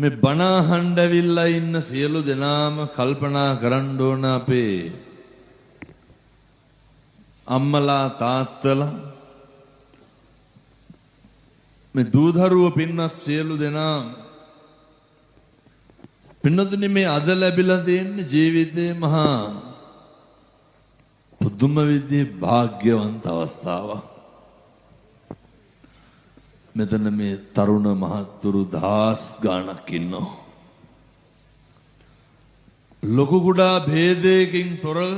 මේ බණ අහන්න ඇවිල්ලා ඉන්න සියලු දෙනාම කල්පනා කරන්න ඕන අපේ අම්මලා තාත්තලා මේ දූදරුව පින්නත් සියලු දෙනාම පින්නතුනි මේ අද ලැබිලා තියෙන ජීවිතේ මහා පුදුම විදිහේ භාග්‍යවන්ත අවස්ථාවක්. මෙතන මේ තරුණ මහත්තුරු දහස් ගාණක් ඉන්නවා. ලොකු කුඩා භේදයකින් තොරව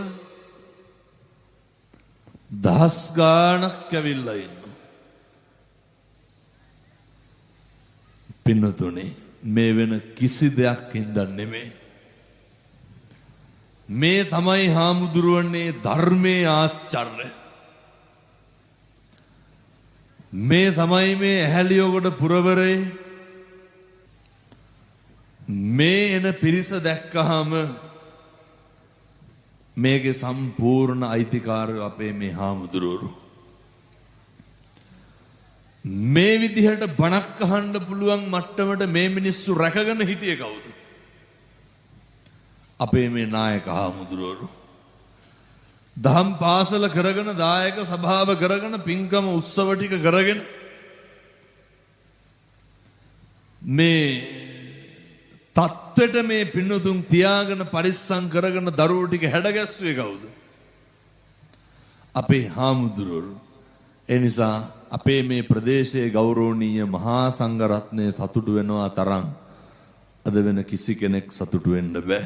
දහස් ගාණක් ඇවිල්ලා ඉන්නවා. පින්නතුනි මේ වෙන කිසි දෙයක් හින්දා නෙමෙයි. මේ තමයි හාමුදුරුවනේ ධර්මයේ ආශ්චර්ය. මේ තමයි මේ ඇහැලියොගොඩ පුරවරේ මේ එන පිරිස දැක්කහම මේකේ සම්පූර්ණ අයිතිකාරයෝ අපේ මේ හාමුදුරුවෝ. මේ විදිහට බණක් අහන්න පුළුවන් මට්ටමට මේ මිනිස්සු රැකගෙන හිටියේ කවුද? අපේ මේ නායක හාමුදුරුවෝ. දහම් පාසල කරගෙන දායක සභාව කරගෙන පින්කම උත්සව ටික කරගෙන මේ තත්ත්වෙට මේ පින්නතුන් තියාගෙන පරිස්සම් කරගෙන දරුවෝ ටික හැඩගැස්සුවේ කවුද? අපේ හාමුදුරුවෝ. ඒ නිසා අපේ මේ ප්‍රදේශයේ ගෞරවනීය මහා සංඝරත්නය සතුටු වෙනවා තරම් අද වෙන කිසි කෙනෙක් සතුටු වෙන්න බෑ.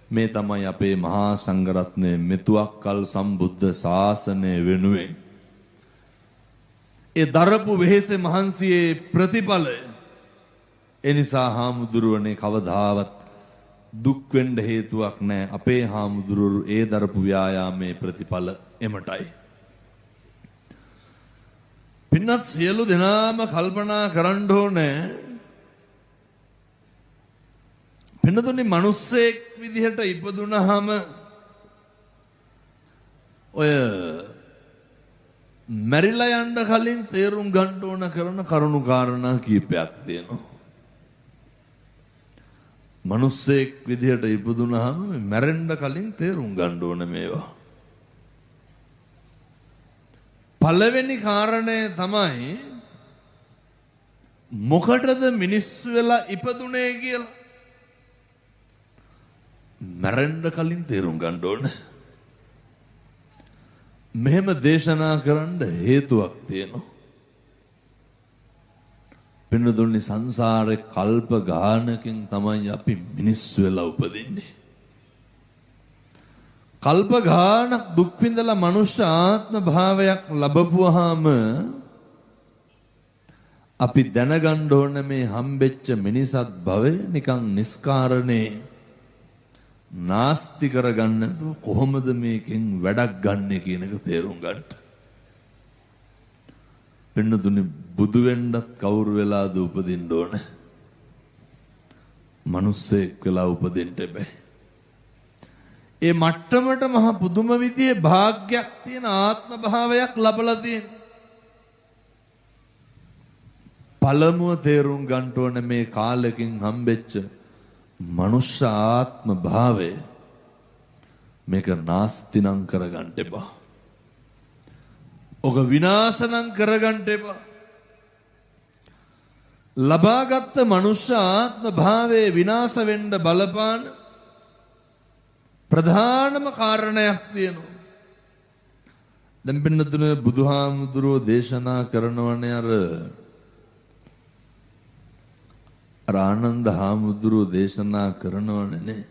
මේ තමයි අපේ මහා සංඝරත්නය මෙතුවක්කල් සම්බුද්ධ ශාසනය වෙනුවෙන් ඒ දරපු වෙහෙසේ මහන්සියේ ප්‍රතිඵලය. ඒ නිසා හාමුදුරුවනේ කවදාවත් දුක් වෙන්න හේතුවක් නැහැ. අපේ හාමුදුරුවෝ ඒ දරපු ව්‍යායාමයේ ප්‍රතිඵල එමටයි. පින්නත් සියලු දෙනාම කල්පනා කරන්න ඕනේ. පින්නතුනි මිනිස්සෙක් විදිහට ඉපදුනහම ඔය මැරිලා යන්න කලින් තේරුම් ගන්න ඕන කරන කරුණු කාරණා කීපයක් තියෙනවා. මිනිස්සෙක් විදිහට ඉපදුනහම මැරෙන්න කලින් තේරුම් ගන්න ඕන මේවා. පළවෙනි කාරණය තමයි මොකටද මිනිස්සු වෙලා ඉපදුනේ කියලා මැරෙන්න කලින් තේරුම් ගන්න ඕන. මෙහෙම දේශනා කරන්න හේතුවක් තියෙනවා. පින්නතුනි සංසාරේ කල්ප ගානකින් තමයි අපි මිනිස්සු වෙලා උපදින්නේ. කල්ප ගානක් දුක් විඳලා මනුෂ්‍ය ආත්ම භාවයක් ලැබපුවාම අපි දැනගන්න ඕන මේ හම්බෙච්ච මිනිසත් භවය නිකන් නිස්කාරණේ නාස්ති කරගන්න කොහොමද මේකෙන් වැඩක් ගන්නෙ කියන එක තේරුම් ගන්න. පින්නතුනි බුදු වෙන්නත් කවුරු වෙලාද උපදින්න ඕන? මිනිස්සෙක් වෙලා උපදින්න බෑ. ඒ මට්ටමට මහ පුදුම විදිහේ භාග්යක් තියෙන ආත්ම භාවයක් ලැබලා තියෙන. පළමුව තේරුම් ගන්න ඕන මේ කාලෙකින් හම්බෙච්ච මනුෂ්‍ය ආත්ම භාවය මේක නාස්තිනම් කරගන්න එපා. ඔක විනාශනම් කරගන්න එපා. ලබාගත් මනුෂ්‍ය ආත්ම භාවයේ විනාශ වෙන්න බලපාන ප්‍රධානම කාරණයක් තියෙනවා. දැන් පින්නතුන බුදුහාමුදුරුවෝ දේශනා කරනවනේ ආනන්ද හාමුදුරුවෝ දේශනා කරනවනේ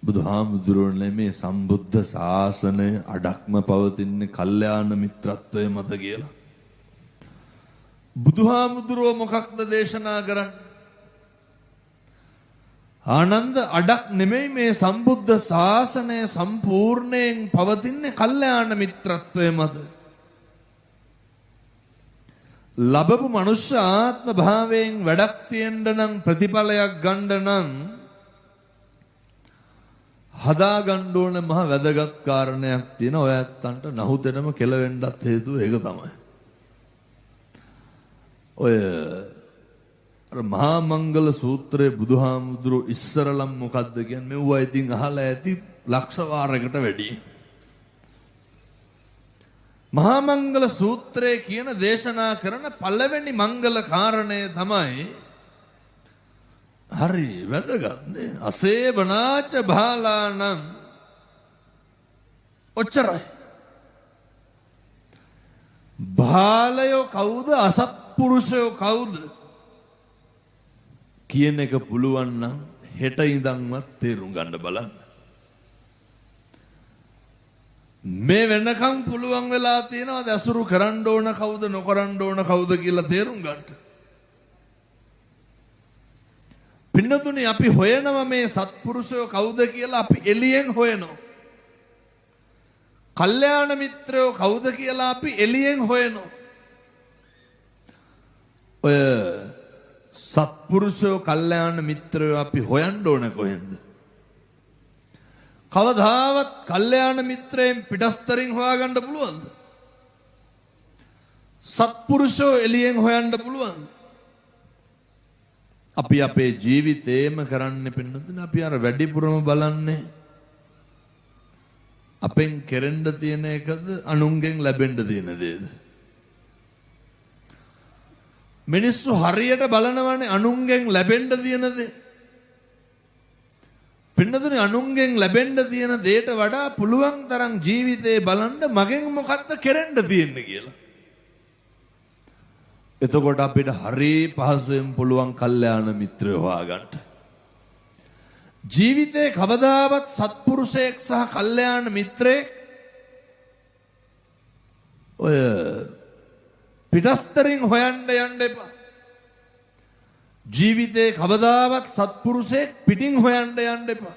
බුදුහාමුදුරුවනේ මේ සම්බුද්ධ ශාසනය අඩක්ම පවතින්නේ කල්යාණ මිත්‍රත්වය මත කියලා. බුදුහාමුදුරුවෝ මොකක්ද දේශනා කරන්නේ? ආනන්ද අඩක් නෙමෙයි මේ සම්බුද්ධ ශාසනය සම්පූර්ණයෙන් පවතින්නේ කල්යාණ මිත්‍රත්වය මත. ලැබපු මනුෂ්‍ය ආත්ම භාවයෙන් වැඩක් තියෙන්න නම් ප්‍රතිඵලයක් ගන්න නම් හදා ගන්න ඕන මහ වැදගත් කාරණයක් තියෙන ඔය ඇත්තන්ට නහුතෙනම කෙලවෙන්නත් හේතුව ඒක තමයි. ඔය අර මහා මංගල සූත්‍රයේ බුදුහාමුදුරුවෝ ඉස්සරලම් මොකද්ද කියන්නේ? මෙව්වා ඉතින් අහලා ඇති ලක්ෂ වාරයකට වැඩි. මහා මංගල සූත්‍රයේ කියන දේශනා කරන පළවෙනි මංගල කාරණය තමයි හරි වැදගත් නේ. අසේවනාච බාලානම් ඔච්චරයි. බාලයෝ කවුද අසත්පුරුෂයෝ කවුද කියන එක පුළුවන් නම් හෙට ඉඳන්වත් තේරුම් ගන්න බලන්න. මේ වෙනකම් පුළුවන් වෙලා තියෙනවා දසුරු කරන්න ඕන කවුද නොකරන්න ඕන කවුද කියලා තේරුම් ගන්න. පින්නතුනි අපි හොයනවා මේ සත්පුරුෂයෝ කවුද කියලා අපි එළියෙන් හොයනවා. කල්යාණ මිත්‍රයෝ කවුද කියලා අපි එළියෙන් හොයනවා. ඔය සත්පුරුෂයෝ කල්යාණ මිත්‍රයෝ අපි හොයන්න ඕන කොහෙන්ද? කවදාවත් කල්යාණ මිත්‍රයෙන් පිටස්තරින් හොයාගන්න පුළුවන්ද? සත්පුරුෂෝ එළියෙන් හොයන්න පුළුවන්ද? අපි අපේ ජීවිතේම කරන්නේ පින්නතුනේ අපි අර වැඩිපුරම බලන්නේ අපෙන් කෙරෙන්න තියෙන එකද අනුන්ගෙන් ලැබෙන්න තියෙන දේද? මිනිස්සු හරියට බලනවානේ අනුන්ගෙන් ලැබෙන්න තියෙන දේ. පින්නතුනේ අනුන්ගෙන් ලැබෙන්න තියෙන දේට වඩා පුළුවන් තරම් ජීවිතේ බලන්න මගෙන් මොකක්ද කෙරෙන්න තියෙන්නේ කියලා. එතකොට අපිට හරි පහසුවෙන් පුළුවන් කල්යාණ මිත්‍රයෝ හොයාගන්න. ජීවිතේ කවදාවත් සත්පුරුෂයෙක් සහ කල්යාණ මිත්‍රයෙක් ඔය පිටස්තරින් හොයන්න යන්න එපා. ජීවිතේ කවදාවත් සත්පුරුෂයෙක් පිටින් හොයන්න යන්න එපා.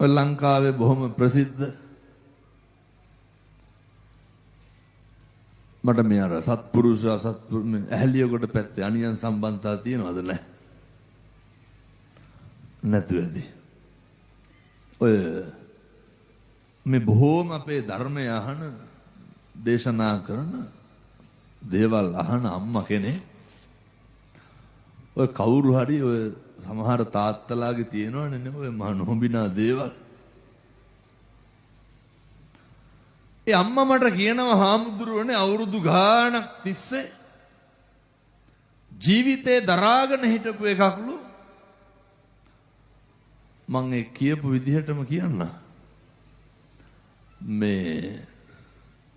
ඔය ලංකාවේ බොහොම ප්‍රසිද්ධ මට මේ අර සත්පුරුෂ අසත්පුරුෂ ඇහැලියකොට පැත්තේ අනියන් සම්බන්ධතා තියෙනවද නැහැ? නැතු ඇති. ඔය මේ බොහෝම අපේ ධර්මය අහන දේශනා කරන දේවල් අහන අම්මා කෙනෙක් ඔය කවුරු හරි ඔය සමහර තාත්තලාගේ තියෙනවනේ නේ ඔය මහා නොහොබිනා දේවල්. ඒ අම්මා මට කියනවා හාමුදුරුවනේ අවුරුදු ගාණක් තිස්සේ ජීවිතේ දරාගෙන හිටපු එකක්ලු. මම ඒ කියපු විදිහටම කියන්න. මේ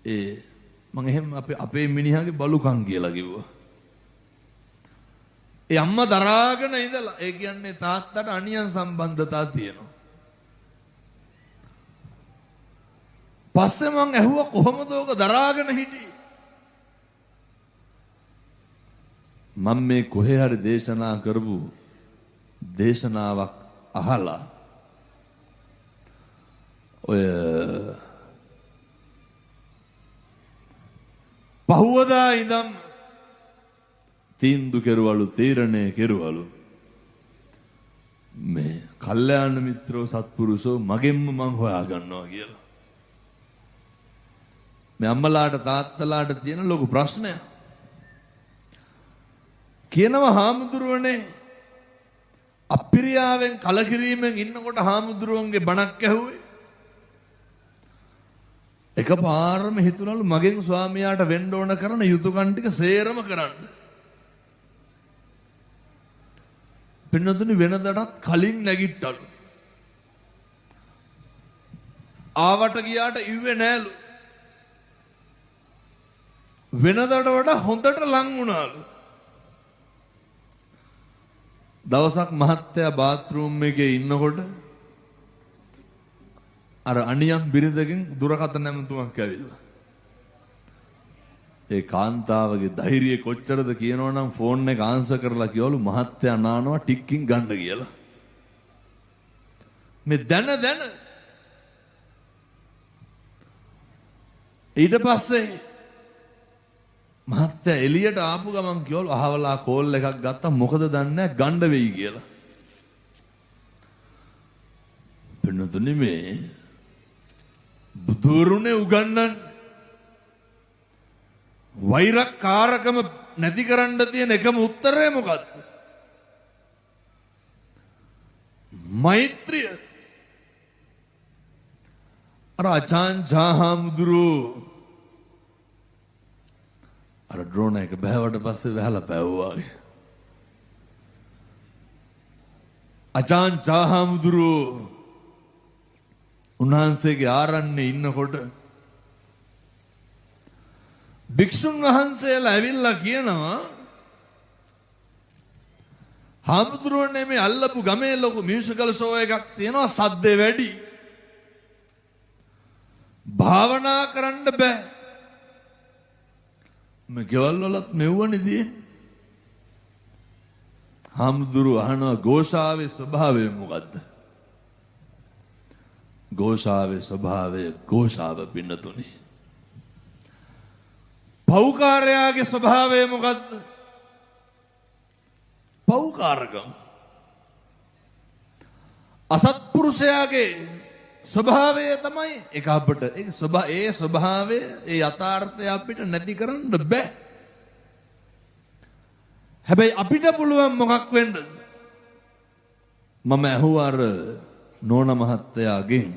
මම එහෙම අපේ මිනිහාගේ බලුකම් කියලා කිව්වා. ඒ අම්මා දරාගෙන ඉඳලා ඒ කියන්නේ තාත්තට අනියන් සම්බන්ධතා තියෙනවා. පස්සේ මං ඇහුවා කොහොමද ඔක දරාගෙන හිටියේ? මම මේ කොහේ හරි දේශනා කරපු දේශනාවක් අහලා ඔය පහුවදා ඉඳන් තීන්දුව කෙරුවලු තීරණය කෙරුවලු මේ කල්යාණ මිත්‍රෝ සත්පුරුෂෝ මගෙන්ම මං හොයා ගන්නවා කියලා. මේ අම්මලාට තාත්තලාට තියෙන ලොකු ප්‍රශ්නයක්. කියනවා හාමුදුරුවනේ අප්පිරියාවෙන් කලකිරීමෙන් ඉන්නකොට හාමුදුරුවන්ගේ බණක් ඇහුවේ. එකපාරම හිතුණලු මගෙන් ස්වාමියාට වෙන්න ඕන කරන යුතුයකම් ටික සේරම කරන්න. පින්නතුනි වෙනදටත් කලින් නැගිට්ටලු. ආවට ගියාට ඉුවේ නෑලු. වෙනදට වඩා හොඳට ලං වුණාලු. දවසක් මහත්තයා බාත්රූම් එකේ ඉන්නකොට අර අනියම් බිරිඳගෙන් දුරකථන නැමතුමක් ඇවිල්ලා. ඒ කාන්තාවගේ ධෛර්යය කොච්චරද කියනවනම් ෆෝන් එක ආන්සර් කරලා කිව්වලු මහත්තයා නානවා ටික්කින් ගන්න කියලා. මේ දැන ඊට පස්සේ මහත්තයා එළියට ආපු ගමන් කිව්වලු අහවලා කෝල් එකක් ගත්තා මොකද දන්නේ ගණ්ඩ වෙයි කියලා. පින්නතුනි මේ බුදුරුනේ උගන්නන් වෛරකාරකම නැති කරන්න තියෙන එකම උත්තරය මොකද්ද? මෛත්‍රිය. අර අචාන්චාහාමුදුරු අර ඩ්‍රෝන් එක බෑවට පස්සේ වැහලා පැවුවා. අචාන්චාහාමුදුරු උන්වහන්සේගේ ආරණ්‍යේ ඉන්නකොට භික්ෂුන් වහන්සේලා ඇවිල්ලා කියනවා හාමුදුරුවනේ මේ අල්ලපු ගමේ ලොකු මියුසිකල් ෂෝ එකක් තියෙනවා සද්දේ වැඩි. භාවනා කරන්න බෑ. මේ ගෙවල් වලත් මෙව්වනේදී හාමුදුරුවෝ අහනවා ഘോഷාවේ ස්වභාවය මොකද්ද? ഘോഷාවේ ස්වභාවය ഘോഷාව පින්නතුනි. පෞකාරයාගේ ස්වභාවය මොකද්ද? පෞකාරකම. අසත්පුරුෂයාගේ ස්වභාවය තමයි ඒක අපිට ඒ ස්වභාවය ඒ යථාර්ථය අපිට නැති කරන්න බෑ. හැබැයි අපිට පුළුවන් මොකක් වෙන්නද? මම ඇහුවා අර නෝන මහත්තයාගෙන්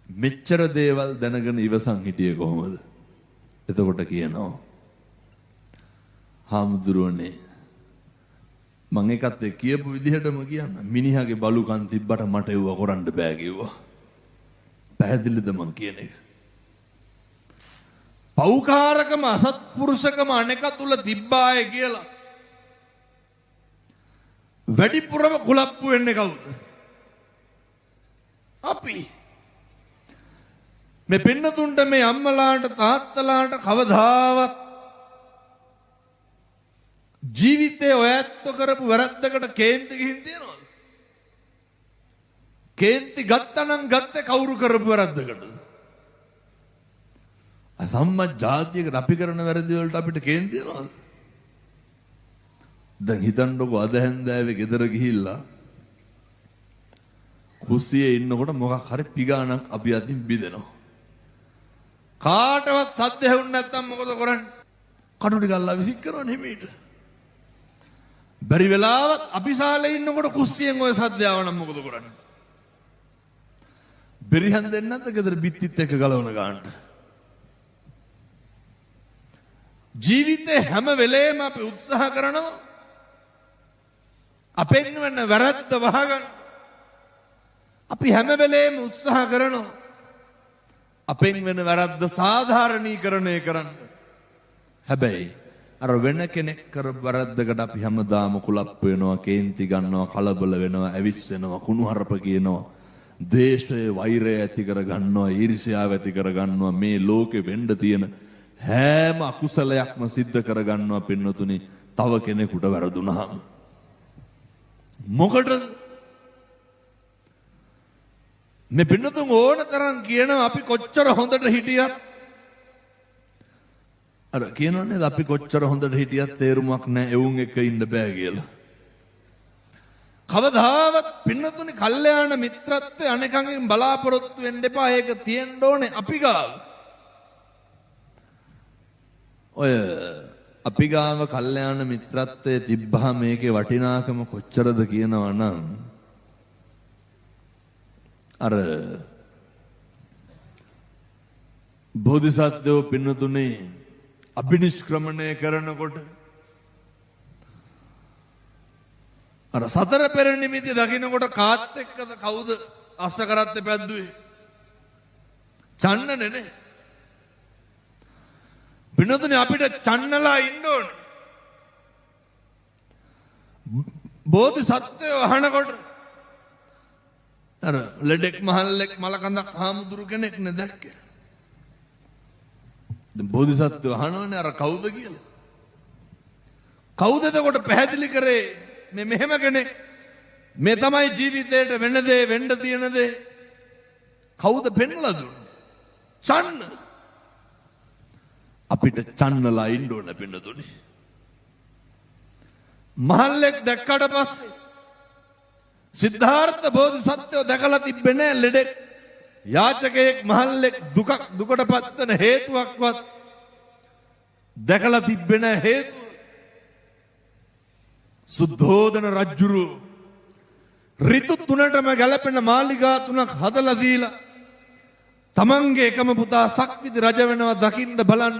මෙච්චර දේවල් දැනගෙන ඉවසන් හිටියේ කොහොමද? එතකොට කියනවා හාමුදුරුවනේ මම එකත් කියපු විදිහටම කියන්න මිනිහාගේ බලුකම් තිබ්බට මට ඒව කරන්න බෑ කිව්වා. පැහැදිලිද මං කියන එක? පෞකාරකම අසත්පුරුෂකම අනෙක තුල තිබ්බාය කියලා වැඩිපුරම කුලප්පු වෙන්නේ කවුද? අපි. මේ පින්නතුන්ට මේ අම්මලාට තාත්තලාට කවදාවත් ජීවිතේ ඔයත්ව කරපු වැරද්දකට කේන්ති ගිහින් තියනවද? කේන්ති ගත්තනම් ගත්තේ කවුරු කරපු වැරද්දකටද? අසම්මත් ජාතියකට අපි කරන වැරදි වලට අපිට කේන්ති තියනවද? දැන් හිතන්නකෝ අද හැන්දෑවේ ගෙදර ගිහිල්ලා කුස්සියේ ඉන්නකොට මොකක් හරි පිගානක් අපි අතින් බිදෙනවා. කාටවත් සද්ද ඇහුන්නේ නැත්තම් මොකද කරන්නේ? කටු ටික අල්ලලා විසික් කරනවා නෙමෙයිද? බැරි වෙලාවත් අපි ශාලේ ඉන්නකොට කුස්සියෙන් ওই සද්ද ආවනම් මොකද කරන්නේ? බෙරිහන් දෙන්නේ නැද්ද ගෙදර බිත්තිත් එක්ක ගලවන ගන්නට? ජීවිතේ හැම වෙලේම අපි උත්සාහ කරනවා අපෙන් වෙන වැරද්ද වහගන්න. අපි හැම වෙලේම උත්සාහ කරනවා අපෙන් වෙන වැරද්ද සාධාරණීකරණය කරන්න. හැබැයි අර වෙන කෙනෙක් කරපු වැරද්දකට අපි හැමදාම කුලප්පු වෙනවා, කේන්ති ගන්නවා, කලබල වෙනවා, ඇවිස්සෙනවා, කුණුහරුප කියනවා, ද්වේෂය, වෛරය ඇති කර ගන්නවා, ඊර්ෂ්‍යාව ඇති කර ගන්නවා. මේ ලෝකෙ වෙන්න තියෙන හැම අකුසලයක්ම සිද්ධ කර ගන්නවා පින්නතුනි තව කෙනෙකුට වැරදුනහම. මොකටද? මේ පින්නතුන් ඕන තරම් කියනවා අපි කොච්චර හොඳට හිටියත් අර කියනවනේ අපි කොච්චර හොඳට හිටියත් තේරුමක් නැහැ එවුන් එක්ක ඉන්න බෑ කියලා. කවදාවත් පින්නතුනි කල්යාණ මිත්‍රත්වයේ අනෙකගෙන් බලාපොරොත්තු වෙන්න එපා. ඒක තියෙන්න ඕනේ අපි ගාව. ඔය අපි ගාව කල්යාණ මිත්‍රත්වයේ තිබ්බා මේකේ වටිනාකම කොච්චරද කියනවා නම් අර බෝධිසත්වෝ පින්නතුනේ අභිනිෂ්ක්‍රමණය කරනකොට අර සතර පෙර නිමිති දකින්නකොට කාත් එක්කද කවුද අස්ස කරත්තේ පැද්දුවේ? චන්නනේ නේ. පින්නතුනේ අපිට චන්නලා ඉන්න ඕනේ. බෝධිසත්වෝ අහනකොට අර ලෙඩෙක් මහල්ලෙක් මලකඳක් හාමුදුරු කෙනෙක් නේ දැක්කේ. දැන් බෝධිසත්වෝ අහනවනේ අර කවුද කියලා. කවුද එතකොට පැහැදිලි කරේ මේ මෙහෙම කෙනෙක් මේ තමයි ජීවිතේට වෙන දේ වෙන්න තියෙන දේ කවුද පෙන්වලා දුන්නේ? චන්න. අපිට චන්නලා ඉන්න ඕන පින්නතුනේ. මහල්ලෙක් දැක්කට පස්සේ සිද්ධාර්ථ බෝධිසත්වෝ දැකලා තිබ්බේ නෑ ලෙඩෙක් යාචකයෙක් මහල්ලෙක් දුකට පත් වෙන හේතුවක්වත් දැකලා තිබෙන හේතුව සුද්ධෝදන රජුරු ඍතු තුනටම ගැලපෙන මාලිගා තුනක් හදලා දීලා තමන්ගේ එකම පුතා සක්විති රජ වෙනවා දකින්න බලන්න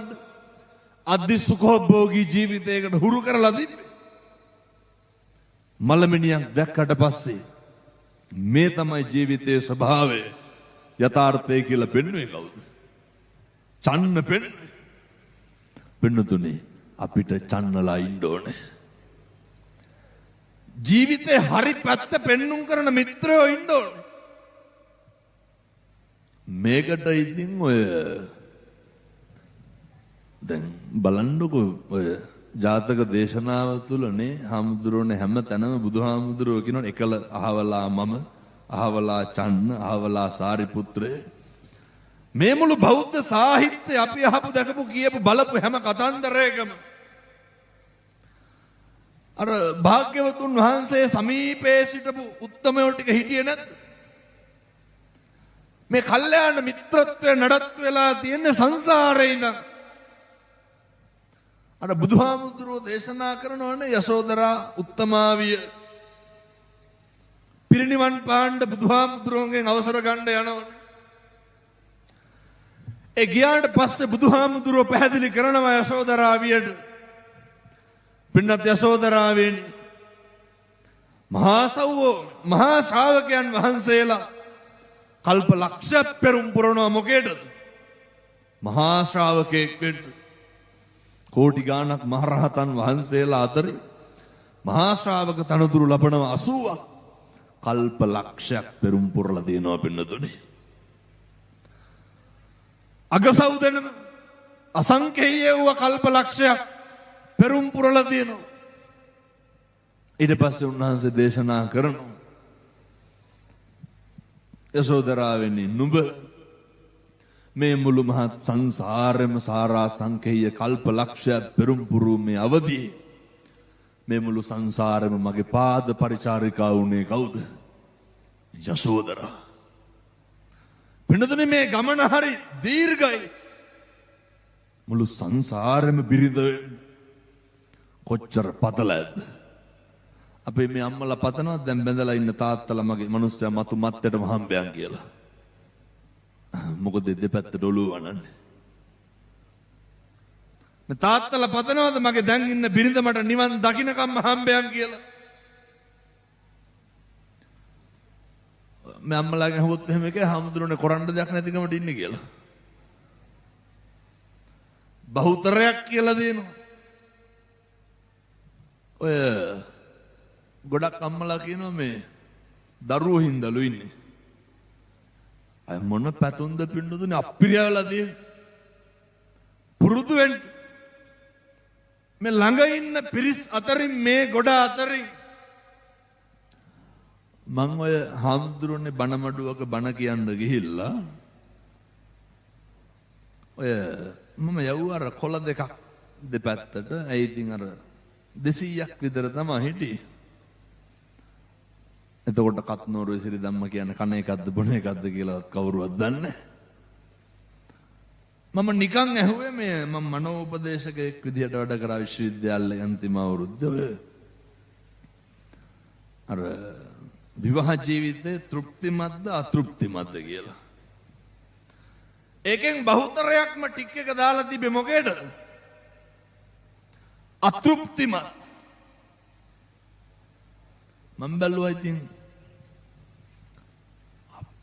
අධි සුඛෝභෝගී ජීවිතයකට හුරු කරලා තිබ්බේ. මලමිනියක් දැක්කට පස්සේ මේ තමයි ජීවිතයේ ස්වභාවය යථාර්ථය කියලා පෙන්වන්නේ කවුද? චන්න පෙන්වන්නේ. පෙන්වතුනේ අපිට චන්නලා ඉන්න ඕනේ. ජීවිතේ හරි පැත්ත පෙන්눔 කරන මිත්‍රයෝ ඉන්න ඕනේ. මේකට ඉතින් ඔය දැන් බලන්නකො ඔය ජාතක දේශනාව තුළනේ හාමුදුරුවනේ හැම තැනම බුදුහාමුදුරුවෝ කියනවා එකල අහවලා මම අහවලා චන්න අහවලා සාරිපුත්‍රය මේ මුළු බෞද්ධ සාහිත්‍ය අපි අහපු දැකපු කියපු බලපු හැම කතන්දරයකම අර භාග්‍යවතුන් වහන්සේ සමීපයේ සිටපු උත්තමයෝ ටික හිටියේ නැද්ද? මේ කල්යාණ මිත්‍රත්වය නඩත්තු වෙලා තියෙන සංසාරේ ඉඳන් අර බුදුහාමුදුරුවෝ දේශනා කරනවනේ යසෝදරා උත්තමාවිය පිරිනිවන් පාණ්ඩ බුදුහාමුදුරුවන්ගෙන් අවසර ගන්න යනවනේ. ඒ ගියාට පස්සේ බුදුහාමුදුරුවෝ පැහැදිලි කරනවා යසෝදරාවියට පින්නත් යසෝදරාවෙනි මහා සව්වෝ මහා ශ්‍රාවකයන් වහන්සේලා කල්ප ලක්ෂයක් පෙරම් පුරනවා මොකේද? මහා ශ්‍රාවකෙක් වෙන්න. කෝටි ගාණක් මහරහතන් වහන්සේලා අතරේ මහා ශ්‍රාවක තනතුරු ලබනවා 80ක්. කල්ප ලක්ෂයක් පෙරම් පුරලා දෙනවා පින්නතුනේ. අගසව් දෙනම අසංඛේය වූ කල්ප ලක්ෂයක් පෙරම් පුරලා දෙනවා. ඊට පස්සේ උන්වහන්සේ දේශනා කරනවා යසෝදරාවෙනි නුඹ මේ මුළු මහත් සංසාරෙම සාරා සංඛේය කල්ප ලක්ෂයක් පෙරම් පුරුමේ අවදී මේ මුළු සංසාරෙම මගේ පාද පරිචාරිකා වුණේ කවුද? යසෝදරා. පින්නතුනේ මේ ගමන හරි දීර්ඝයි. මුළු සංසාරෙම බිරිඳ කොච්චර පතලද? අපේ මේ අම්මලා පතනවා දැන් බැඳලා ඉන්න තාත්තලා මගේ මිනිස්සයා මතු මත්තේටම හම්බයන් කියලා. මොකද දෙපැත්තට ඔළුව වනන්නේ. මේ තාත්තලා පතනවාද මගේ දැන් ඉන්න බිරිඳ මට නිවන් දකින්නකම් හම්බයන් කියලා. මේ අම්මලාගෙන් අහුවොත් එහෙම එකේ හාමුදුරනේ කරන්න දෙයක් නැතිකමට ඉන්නේ කියලා. බහුතරයක් කියලා දෙනවා. ඔය ගොඩක් අම්මලා කියනවා මේ දරුවෝ හින්දලු ඉන්නේ. අය මොන පැතුම්ද පින්නතුනේ අප්පිරියවලාදී පුරුදු වෙන්න. මේ ළඟ ඉන්න පිරිස් අතරින් මේ ගොඩ අතරින් මං ඔය හාමුදුරනේ බණමඩුවක බණ කියන්න ගිහිල්ලා ඔය මම යවුවා අර කොළ දෙකක් දෙපැත්තට. ඒ ඉතින් අර 200ක් විතර තමයි හිටියේ. එතකොට කත්නෝරුවේ සිරි ධම්ම කියන්නේ කන එකක්ද බොන එකක්ද කියලා කවුරුවත් දන්නේ මම නිකන් ඇහුවේ මේ මම මනෝපදේශකයෙක් විදිහට වැඩ කරා විශ්වවිද්‍යාලයේ අන්තිම අවුරුද්දේ. අර විවාහ ජීවිතේ තෘප්තිමත්ද අතෘප්තිමත්ද කියලා. ඒකෙන් බහුතරයක්ම ටික් එක දාලා තිබෙ මොකේද? අතෘප්තිමත්. මම බැලුවා ඉතින්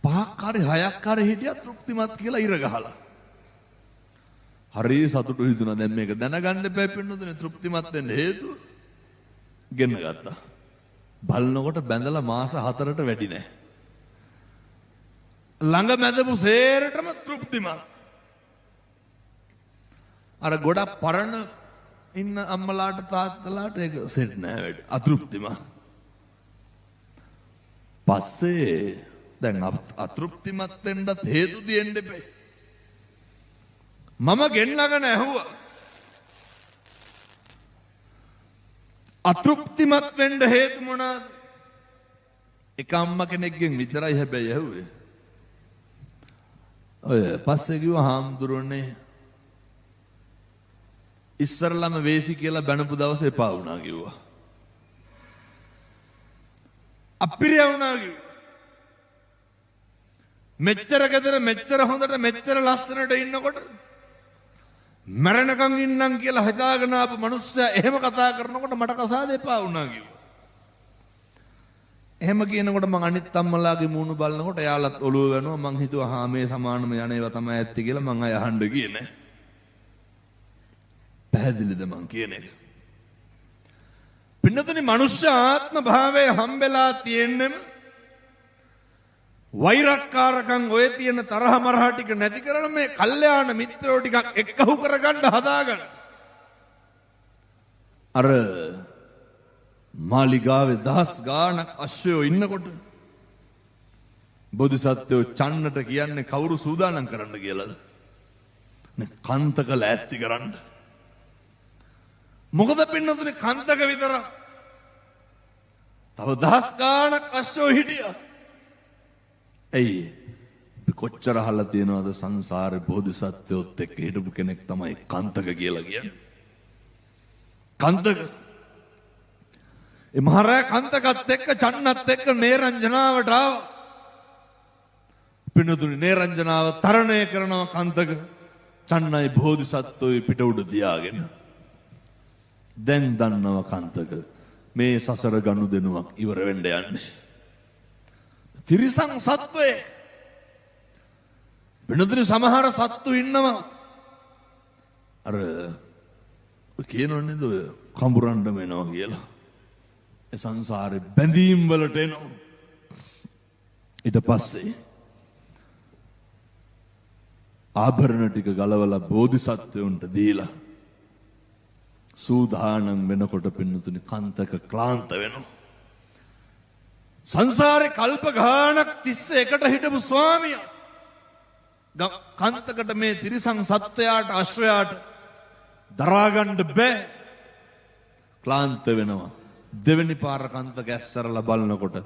පහක් හරි හයක් හරි හිටියා තෘප්තිමත් කියලා ඉර ගහලා. හරි සතුටු හිතුණා දැන් මේක දැනගන්න එපා පින්නතුනේ තෘප්තිමත් වෙන්න හේතුව. ගෙන්න ගත්තා. බලනකොට බැඳලා මාස 4ට වැඩි නැහැ. ළඟ මැදපු සේරටම තෘප්තිමත්. අර ගොඩක් පරණ ඉන්න අම්මලාට තාත්තලාට ඒක සෙට් නෑ වැඩි. අතෘප්තිමත්. පස්සේ දැන් අතෘප්තිමත් වෙන්නත් හේතු දෙන්න එපා. මම ගෙන්නගෙන ඇහුවා අතෘප්තිමත් වෙන්න හේතු මොනවාද? එක අම්මා කෙනෙක්ගෙන් විතරයි හැබැයි ඇහුවේ. ඔය පස්සේ කිව්වා හාමුදුරනේ ඉස්සරලම වේසි කියලා බැනපු දවසේ එපා වුණා කිව්වා. අපිරිය වුණා කිව්වා. මෙච්චර ගෙදර මෙච්චර හොඳට මෙච්චර ලස්සනට ඉන්නකොට මරණකම් ඉන්නම් කියලා හිතාගෙන ආපු මිනිස්සයා එහෙම කතා කරනකොට මට කසාද එපා වුණා කිව්වා. එහෙම කියනකොට මං අනිත් අම්මලාගේ මූණු බලනකොට එයාලත් ඔළුව වෙනවා. මං හිතුවා හා මේ සමානම යන්නේවා තමයි ඇත්ති කියලා මං අය අහන්න ගියේ නෑ. පැහැදිලිද මං කියන එක? පින්නතුනි මනුෂ්‍ය ආත්ම භාවයේ හම්බෙලා තියෙන්නේ වෛරක්කාරකම් ඔය තියෙන තරහ මරහ ටික නැති කරන මේ කල්යාණ මිත්‍රෝ ටිකක් එක්කහු කරගන්න හදාගන්න. අර මාලිගාවේ දහස් ගාණක් අශ්වයෝ ඉන්නකොට බෝධිසත්වෝ චන්නට කියන්නේ කවුරු සූදානම් කරන්න කියලාද? නේ කන්තක ලෑස්ති කරන්න. මොකද පින්නතුනේ කන්තක විතර තව දහස් ගාණක් අශ්වයෝ හිටියා. ඇයි කොච්චර අහලා තියෙනවද සංසාරේ බෝධිසත්වයොත් එක්ක හිටපු කෙනෙක් තමයි කන්තක කියලා කියන්නේ. කන්තක ඒ මහරයා කන්තකත් එක්ක චන්නත් එක්ක නේරංජනාවට ආවා. පින්නතුනි නේරංජනාව තරණය කරනවා කන්තක. චන්නයි බෝධිසත්වෝයි පිට උඩ තියාගෙන. දැන් දන්නව කන්තක මේ සසර ගනුදෙනුවක් ඉවර වෙන්න යන්නේ. තිරිසන් සත්වයේ පින්නතුනි සමහර සත්තු ඉන්නවා. අර කියනෝනේ දෝ කඹරන්න වෙනවා කියලා. සංසාරේ බැඳීම් වලට එනවා. ඊට පස්සේ ආභරණ ටික ගලවලා බෝධිසත්වයන්ට දීලා සූදානම් වෙනකොට පින්නතුනි කන්තක ක්ලාන්ත වෙනවා. සංසාරේ කල්ප ගාණක් තිස්සේ එකට හිටපු ස්වාමියා කන්තකට මේ තිරිසන් සත්වයාට අශ්වයාට දරාගන්න බෑ. ක්ලාන්ත වෙනවා. දෙවෙනි පාර කන්තක ඇස්සරලා බලනකොට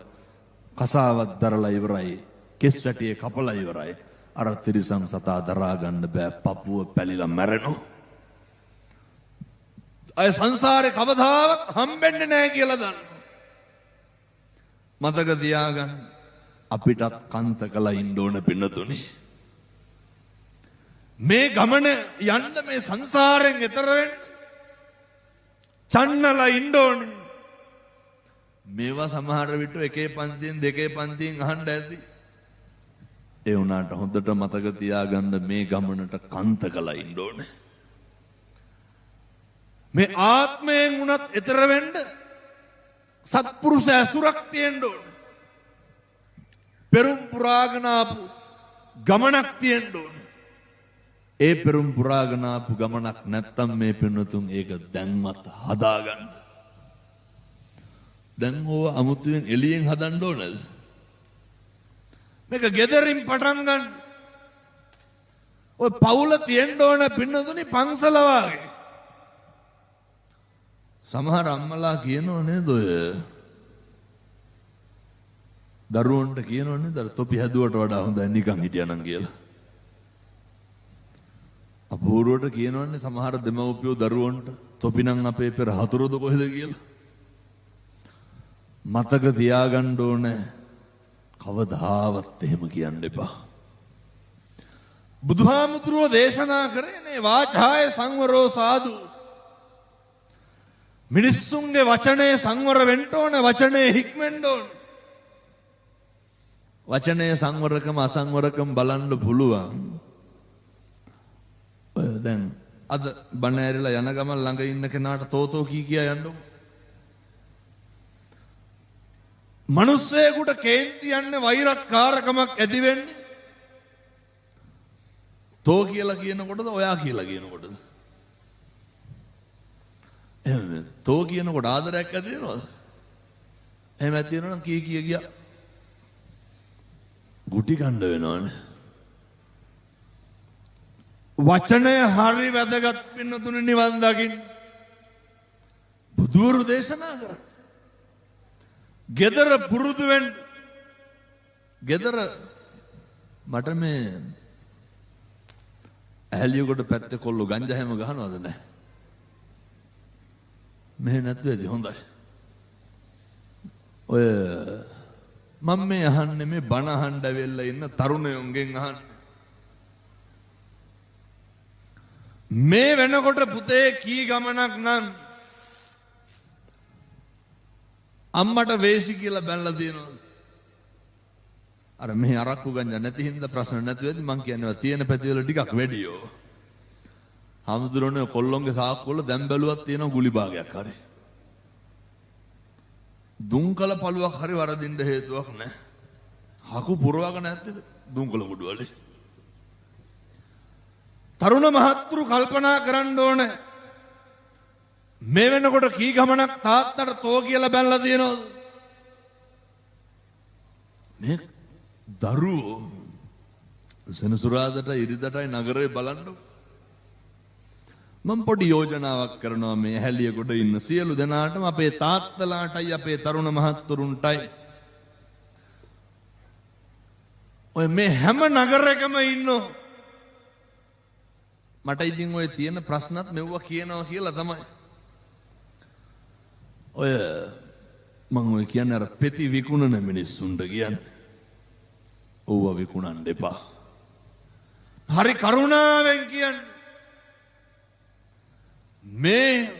කසාවත් දරලා ඉවරයි. කෙස් වැටියේ කපලා ඉවරයි. අර තිරිසන් සතා දරා ගන්න බෑ. පපුව පැලිලා මැරෙනවා. අය සංසාරේ කවදාවත් හම්බෙන්නේ නැහැ කියලා දන්නවා. මතක තියාගන්න අපිටත් කන්තකලා ඉන්න ඕන පින්නතුනි. මේ ගමන යන්න මේ සංසාරයෙන් එතර වෙන්න චන්නලා ඉන්න ඕනේ. මේවා සමහර විට එකේ පන්තියෙන් දෙකේ පන්තියෙන් අහන්න ඇති. ඒ වුණාට හොඳට මතක තියාගන්න මේ ගමනට කන්තකලා ඉන්න ඕනේ. මේ ආත්මයෙන් උනත් එතර වෙන්න සත්පුරුෂ ඇසුරක් තියෙන්න ඕනේ. පෙරම් පුරාගෙන ආපු ගමනක් තියෙන්න ඕනේ. ඒ පෙරම් පුරාගෙන ආපු ගමනක් නැත්තම් මේ පින්නතුන් ඒක දැන්වත් හදාගන්න. දැන් ඕව අමුතුවෙන් එළියෙන් හදන්න ඕනද? මේක ගෙදරින් පටන් ගන්න. ඔය පවුල තියෙන්න ඕන පින්නතුනි පන්සල වාගේ. සමහර අම්මලා කියනෝ නේද ඔය දරුවන්ට කියනෝ නේද තොපි හැදුවට වඩා හොඳයි නිකන් හිටියනම් කියලා. අපූර්වට කියනවන්නේ සමහර දෙමව්පියෝ දරුවන්ට තොපි නම් අපේ පෙර හතුරුද කොහෙද කියලා. මතක තියාගන්න ඕනේ කවදාවත් එහෙම කියන්න එපා. බුදුහාමුදුරුවෝ දේශනා කරන්නේ වාචාය සංවරෝ සාදු. මිනිස්සුන්ගේ වචනේ සංවර වෙන්න ඕනේ. වචනේ හික්මෙන්න ඕනේ. වචනේ සංවරකම අසංවරකම බලන්න පුළුවන්. දැන් අද බණ ඇරිලා යන ගමන් ළඟ ඉන්න කෙනාට තෝතෝ කියා යන්නකො. මිනිස්සෙකුට කේන්ති යන්නේ වෛරක්කාරකමක් ඇති වෙන්නේ. තෝ කියලා කියනකොටද ඔයා කියලා කියනකොටද? එහෙම තෝ කියනකොට ආදරයක් ඇති වෙනවද? එහෙම ඇති වෙනවා නම් කී ගියා. ගුටි කණ්ඩ වෙනවනේ. වචනය හරි වැදගත් පින්නතුනි නිවන් දකින්න. බුදුවරු දේශනා කරා. ගෙදර පුරුදු වෙන්න. ගෙදර මට මේ ඇලියකට පැත්තේ කොල්ල ගංජා හැම ගහනවද නැහැ? මෙහෙ නැතුව ඇති හොඳයි. ඔය මම මේ අහන්නේ මේ බණ අහන්න ඇවිල්ලා ඉන්න තරුණයෝන්ගෙන් අහන්නේ. මේ වෙනකොට පුතේ කී ගමනක් නම් අම්මට වේසි කියලා බැලලා තියෙනවා. අර මෙහි අරක්කු ගංජා නැති හින්දා ප්‍රශ්න නැතුව ඇති. මං කියන්නේ තියෙන පැතිවල ටිකක් වැඩියෝ. හමුදුරනේ කොල්ලොන්ගේ සාක්කුවල දැන් බැලුවක් තියෙනවා ගුලි භාගයක් හරි. දුම්කල පළුවක් හරි වරදින්න හේතුවක් නැහැ. හකු පුරවගෙන නැත්තේ දුම්කල මුඩු වලේ. තරුණ මහත්තුරු කල්පනා කරන්න ඕනේ. මේ වෙනකොට කී ගමනක් තාත්තට තෝ කියලා බැලලා තියෙනවද? මේ දරුවෝ සෙනසුරාදට ඉරිදටයි නගරේ බලන්න. මම පොඩි යෝජනාවක් කරනවා මේ ඇහැලියගොඩ ඉන්න සියලු දෙනාටම අපේ තාත්තලාටයි අපේ තරුණ මහත්තුරුන්ටයි ඔය මේ හැම නගරයකම ඉන්නෝ. මට ඉතින් ඔය තියෙන ප්‍රශ්නත් මෙව්වා කියනවා කියලා තමයි. ඔය මම ඔය කියන්නේ අර පෙති විකුණන මිනිස්සුන්ට කියන්නේ. ඕව විකුණන්න එපා. හරි කරුණාවෙන් කියන්නේ. මේ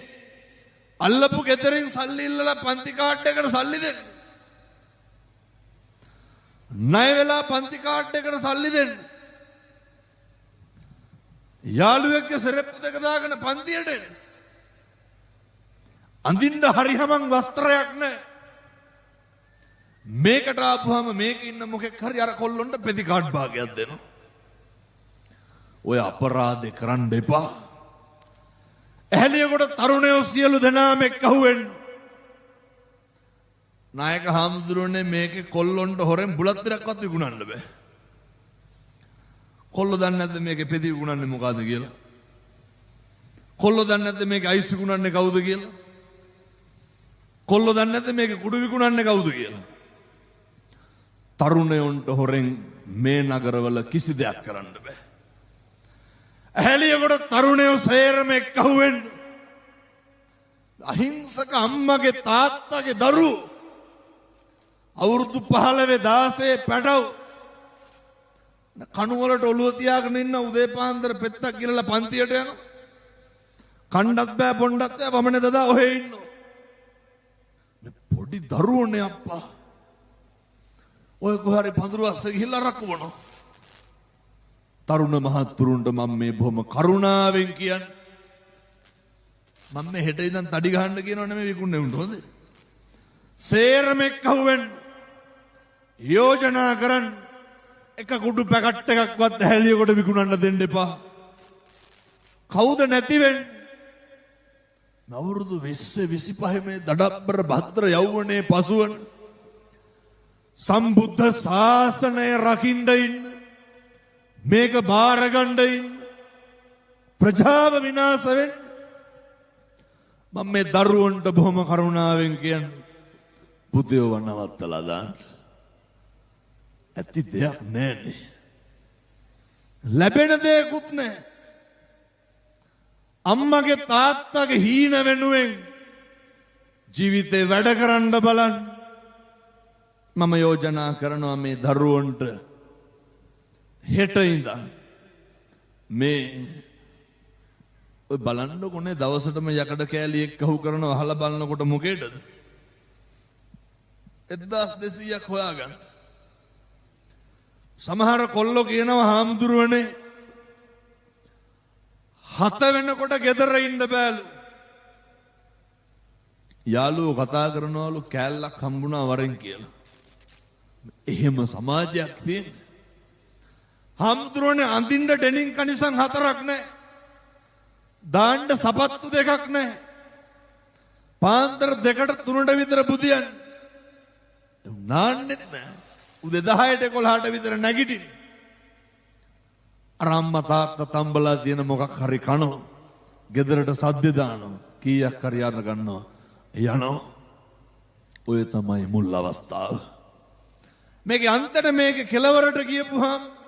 අල්ලපු ගෙදරින් සල්ලි ඉල්ලලා පන්ති කාඩ් එකට සල්ලි දෙන්න. ණය වෙලා පන්ති කාඩ් එකට සල්ලි දෙන්න. යාළුවෙක්ගේ සෙරෙප්පු දෙක දාගෙන පන්තියට එන්න. අඳින්න හරි හමන් වස්ත්‍රයක් නැහැ. මේකට ආපුවාම මේක ඉන්න මොකෙක් හරි අර කොල්ලොන්ට පෙති කාඩ් භාගයක් දෙනවා. ඔය අපරාධේ කරන්න එපා. ඇහැලියගොඩ තරුණයෝ සියලු දෙනාම එක්කහුවෙන් නායක හාමුදුරුවනේ මේකේ කොල්ලොන්ට හොරෙන් බුලත් ටිකක්වත් විකුණන්න බෑ. කොල්ලෝ දන්නේ නැද්ද මේකේ පෙති විකුණන්නේ මොකද්ද කියලා? කොල්ලෝ දන්නේ නැද්ද මේකේ අයිස් විකුණන්නේ කවුද කියලා? කොල්ලෝ දන්නේ නැද්ද මේකේ කුඩු විකුණන්නේ කවුද කියලා? තරුණයන්ට හොරෙන් මේ නගරවල කිසි දෙයක් කරන්න බෑ. ඇහැලියගොඩ තරුණයෝ සේරම එක්කහුවෙන් අහිංසක අම්මගේ තාත්තගේ දරුවෝ අවුරුදු 15 16 පැටව කණුවලට ඔළුව තියාගෙන ඉන්න උදේ පාන්දර පෙත්තක් ගිරලා පන්තියට යනවා. කණ්ඩත් බෑ පොණ්ඩත් බෑ වමනේ දදා ඔහෙ ඉන්නවා. මේ පොඩි දරුවෝනේ අප්පා. ඔය කොහරි පඳුරු අස්සේ ගිහිල්ලා රකුවනවා. තරුණ මහත්තුරුන්ට මම මේ බොහොම කරුණාවෙන් කියන්නේ. මම මේ හෙට ඉඳන් තඩි ගහන්න කියනව නෙමෙයි විකුණන්නේ උන්ට හොඳේ. සේරම එක්කහුවෙන් යෝජනා කරන් එක කුඩු පැකට් එකක්වත් ඇහැලියගොඩ විකුණන්න දෙන්න එපා. කවුද නැති වෙන්නේ? අවුරුදු 20 25 මේ දඩබ්බර භද්‍ර යෞවනයේ පසුවන සම්බුද්ධ ශාසනය රකින්න ඉන්න මේක බාර ගන්න ඉන්න ප්‍රජාව විනාශ වෙන්න මම මේ දරුවන්ට බොහොම කරුණාවෙන් කියන්නේ පුතේව නවත්තලා දාන්න. ඇති දෙයක් නැන්නේ. ලැබෙන දෙයක්වත් නැහැ. අම්මගේ තාත්තගේ හීන වෙනුවෙන් ජීවිතේ වැඩ කරන්න බලන්න. මම යෝජනා කරනවා මේ දරුවන්ට හෙට ඉඳන් මේ ඔය බලන්නකොනේ දවසටම යකඩ කෑලි එක්කහු කරනවා අහලා බලනකොට මොකේද 1200ක් හොයාගන්න. සමහර කොල්ලෝ කියනවා හාමුදුරුවනේ 7 වෙනකොට ගෙදර ඉන්න බෑලු. යාළුවෝ කතා කරනවලු කෑල්ලක් හම්බුණා වරෙන් කියලා. එහෙම සමාජයක් තියෙන්නේ. හාමුදුරුවනේ අඳින්න ඩෙනින් කනිසන් 4ක් නැහැ. දාන්න සපත්තු 2ක් නැහැ. පාන්දර 2ට 3ට විතර බුදියන්. නාන්නෙත් නැහැ. උදේ 10ට 11ට විතර නැගිටින්න. අර අම්මා තාත්තා තම්බලා තියෙන මොකක් හරි කනවා. ගෙදරට සද්ද දානවා. කීයක් හරි අරන ගන්නවා. යනවා. ඔය තමයි මුල් අවස්ථාව. මේකේ අන්තයට මේකේ කෙලවරට ගියපුවාම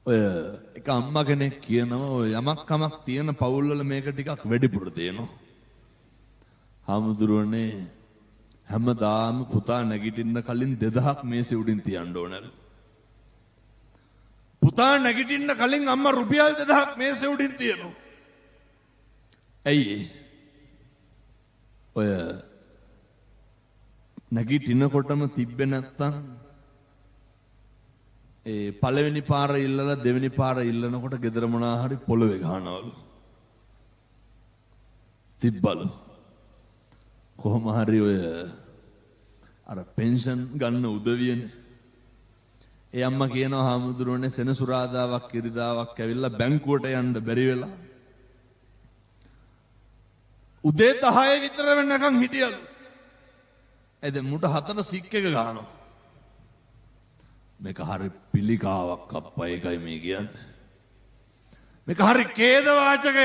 ඔය එක අම්මා කෙනෙක් කියනවා ඔය යමක් කමක් තියෙන පවුල් වල මේක ටිකක් වැඩිපුර තියෙනවා. හාමුදුරුවනේ හැමදාම පුතා නැගිටින්න කලින් 2000ක් මේසෙ උඩින් තියන්න ඕනලු. පුතා නැගිටින්න කලින් අම්මා රුපියල් 2000ක් මේසෙ උඩින් තියනවා. ඇයි ඔය නැගිටිනකොටම තිබ්බේ නැත්තම් ඒ පළවෙනි පාර ඉල්ලලා දෙවෙනි පාර ඉල්ලනකොට ගෙදර මොනා හරි පොළවේ ගහනවලු. තිබ්බලු. කොහොම හරි ඔය අර පෙන්ෂන් ගන්න උදවියනේ. ඒ අම්මා කියනවා හාමුදුරුවනේ සෙනසුරාදාවක් ඉරිදාවක් ඇවිල්ලා බැංකුවට යන්න බැරි වෙලා උදේ 10 විතර වෙනකන් හිටියලු. එද මුට 4 සික් එක ගන්නවා. මේක හරි පිළිකාවක් අප්පා ඒකයි මේ කියන්නේ. මේක හරි ඛේද වාචකයක්.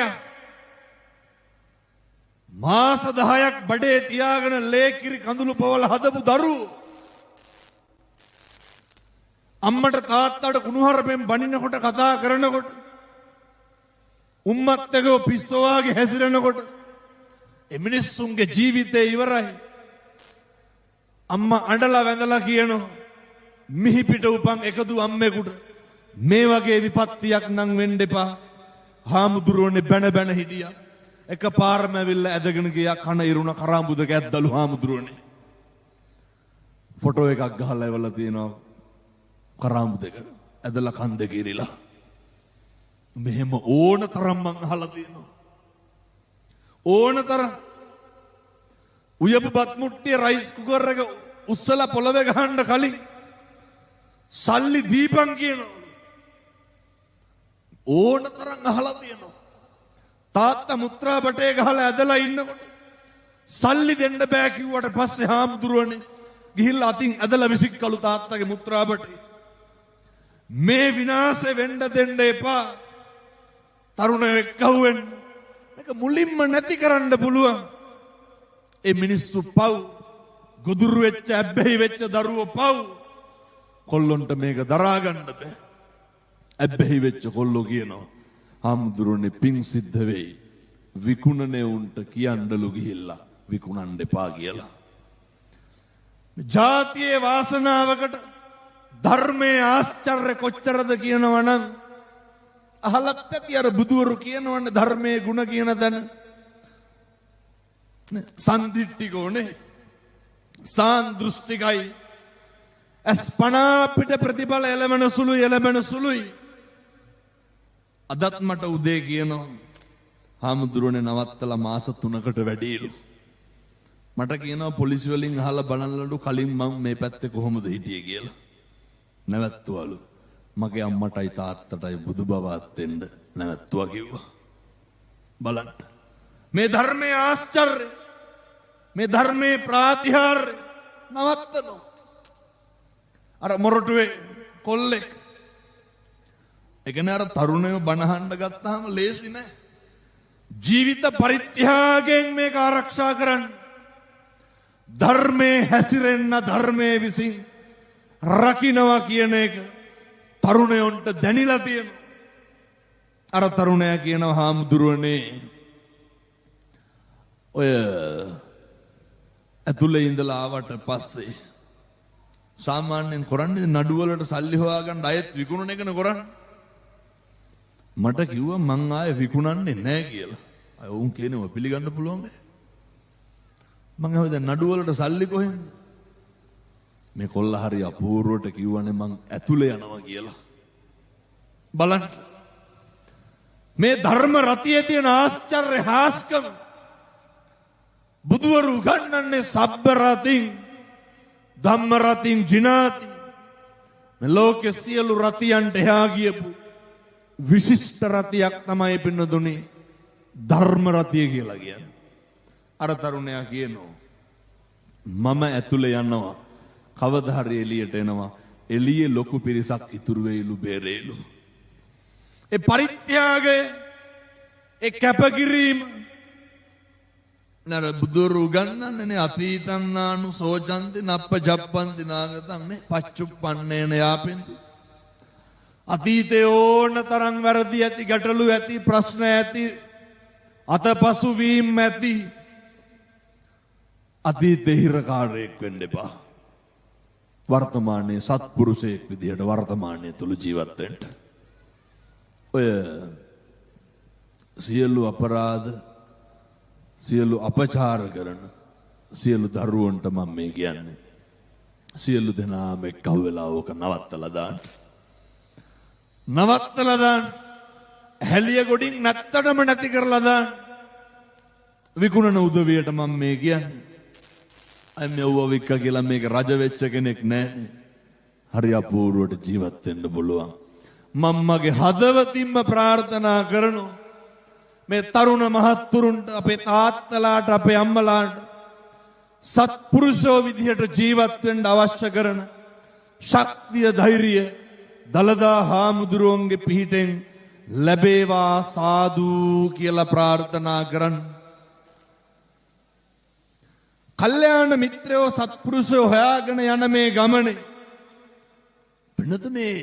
මාස 10ක් බඩේ තියාගෙන ලේකිරි කඳුළු පවල හදපු දරුවෝ අම්මට තාත්තට කුණුහරුපෙන් බනිනකොට කතා කරනකොට උම්මත් එක්ක පිස්සෝ වාගේ හැසිරෙනකොට ඒ මිනිස්සුන්ගේ ජීවිතේ ඉවරයි. අම්මා අඬලා වැඳලා කියනවා මිහි පිට උපන් එකදු අම්මෙකුට මේ වගේ විපත්තියක් නම් වෙන්න එපා. හාමුදුරුවනේ බැන බැන හිටියා. එකපාරම ඇවිල්ලා ඇදගෙන ගියා කන ඉරුණ කරාඹුද ගැද්දලු හාමුදුරුවනේ. ෆොටෝ එකක් ගහලා එවලා තියෙනවා කරාඹුදක ඇදලා කන් දෙක ඉරිලා. මෙහෙම ඕන තරම් මං අහලා තියෙනවා. ඕන තරම් උයපු බත් මුට්ටිය රයිස් කුකර් එක උස්සලා පොළවේ ගහන්න කලින් සල්ලි දීපන් කියනවා. ඕන තරම් අහලා තියෙනවා. තාත්තා මුත්‍රා බටේ ගහලා ඇදලා ඉන්නකොට සල්ලි දෙන්න බෑ කිව්වට පස්සේ හාමුදුරුවනේ ගිහිල්ලා අතින් ඇදලා විසික්කලු තාත්තගේ මුත්‍රා බටේ. මේ විනාශෙ වෙන්න දෙන්න එපා. තරුණයෝ එක්කහුවෙන්න. මේක මුලින්ම නැති කරන්න පුළුවන්. ඒ මිනිස්සු පව් ගොදුරු වෙච්ච ඇබ්බැහි වෙච්ච දරුවෝ පව්. කොල්ලොන්ට මේක දරා ගන්න බෑ. ඇබ්බැහි වෙච්ච කොල්ලෝ කියනවා හාමුදුරුවනේ පිං සිද්ධ වෙයි. විකුණනේ උන්ට කියන්නලු ගිහිල්ලා විකුණන්න එපා කියලා. ජාතියේ වාසනාවකට ධර්මයේ ආශ්චර්ය කොච්චරද කියනවා නම් අහලත් ඇති අර බුදුවරු කියනවනේ ධර්මයේ ගුණ කියන තැන. සන්දිට්ඨිකෝනේ සාන්දෘෂ්ටිකයි අස්පනා පිට ප්‍රතිඵල එළමන සුළුයි. අදත් මට උදේ කියනවා හාමුදුරුවනේ නවත්තලා මාස 3කට වැඩිලු. මට කියනවා පොලිසිය වලින් අහලා බලන්නලු කලින් මම මේ පැත්තේ කොහොමද හිටියේ කියලා. නැවැත්තුවලු. මගේ අම්මටයි තාත්තටයි බුදු බවත් දෙන්න නැවැත්තුවා කිව්වා. බලන්න. මේ ධර්මයේ ආශ්චර්ය මේ ධර්මයේ ප්‍රාතිහාර්ය නවත්තනවා. අර මොරටුවේ කොල්ලෙක් එකනේ අර තරුණයෝ බනහන්න ගත්තාම ලේසි නෑ. ජීවිත පරිත්‍යාගයෙන් මේක ආරක්ෂා කරන්න. ධර්මයේ හැසිරෙන්න ධර්මයේ විසින් රකින්නවා කියන එක තරුණයන්ට දැනිලා තියෙනවා. අර තරුණයා කියනවා හාමුදුරුවනේ ඔය ඇතුලේ ඉඳලා ආවට පස්සේ සාමාන්‍යයෙන් කරන්නේ නඩුවලට සල්ලි හොයාගන්න අයත් විකුණන එකනේ කරන්නේ. මට කිව්වා මං ආයේ විකුණන්නේ නැහැ කියලා. අය උන් කියනවා පිළිගන්න පුළුවන්. මං ආවේ දැන් නඩුවලට සල්ලි කොහෙන්ද? මේ කොල්ල හරි අපූර්වට කිව්වනේ මං ඇතුලේ යනවා කියලා. බලන්න. මේ ධර්ම රතියේ තියෙන ආශ්චර්ය හාස්කම බුදුවරු උගන්වන්නේ සබ්බ රතින් ධම්ම රතින් ජිනාති. මේ ලෝකේ සියලු රතියන්ට එහා ගියපු විශිෂ්ට රතියක් තමයි පින්නදුනේ ධර්ම රතිය කියලා කියන්නේ. අර තරුණයා කියනවා මම ඇතුලේ යනවා කවදා හරි එළියට එනවා. එළියේ ලොකු පිරිසක් ඉතුරු වෙයිලු බේරේලු. ඒ පරිත්‍යාගය ඒ කැපකිරීම නර බුදුරු ගන්නන්නේ අතීතං නානු සෝචන්ති නප්ප ජප්පන්ති නාගතං නේ පච්චුප්පන්නේන යාපෙන්ති. අතීතයේ ඕන තරම් වැරදි ඇති, ගැටලු ඇති, ප්‍රශ්න ඇති, අතපසු වීම ඇති. අතීතේ හිරකාරයෙක් වෙන්න එපා. වර්තමානයේ සත්පුරුෂයෙක් විදිහට වර්තමානයේ තුල ජීවත් වෙන්න. ඔය සියලු අපරාධ, සියලු අපචාර කරන සියලු දරුවන්ට මම මේ කියන්නේ සියලු දෙනාම එක්ව වෙලා ඕක නවත්තලා දාන්න. නවත්තලා දාන්න. හැලිය ගොඩින් නැත්තටම නැති කරලා දාන්න. විකුණන උදවියට මම මේ කියන්නේ. අය මෙව්ව වික්ක කියලා මේක රජ වෙච්ච කෙනෙක් නැහැ. හරි අපූර්වට ජීවත් වෙන්න පුළුවන්. මම මගේ හදවතින්ම ප්‍රාර්ථනා කරනවා මේ තරුණ මහත්තුරුන්ට, අපේ තාත්තලාට, අපේ අම්මලාට සත්පුරුෂෝ විදිහට ජීවත් වෙන්න අවශ්‍ය කරන ශක්තිය, ධෛර්යය දලදා හාමුදුරුවන්ගේ පිහිටෙන් ලැබේවා සාදු කියලා ප්‍රාර්ථනා කරන්න. කල්යාණ මිත්‍රයෝ, සත්පුරුෂයෝ හොයාගෙන යන මේ ගමනේ වෙනතුනේ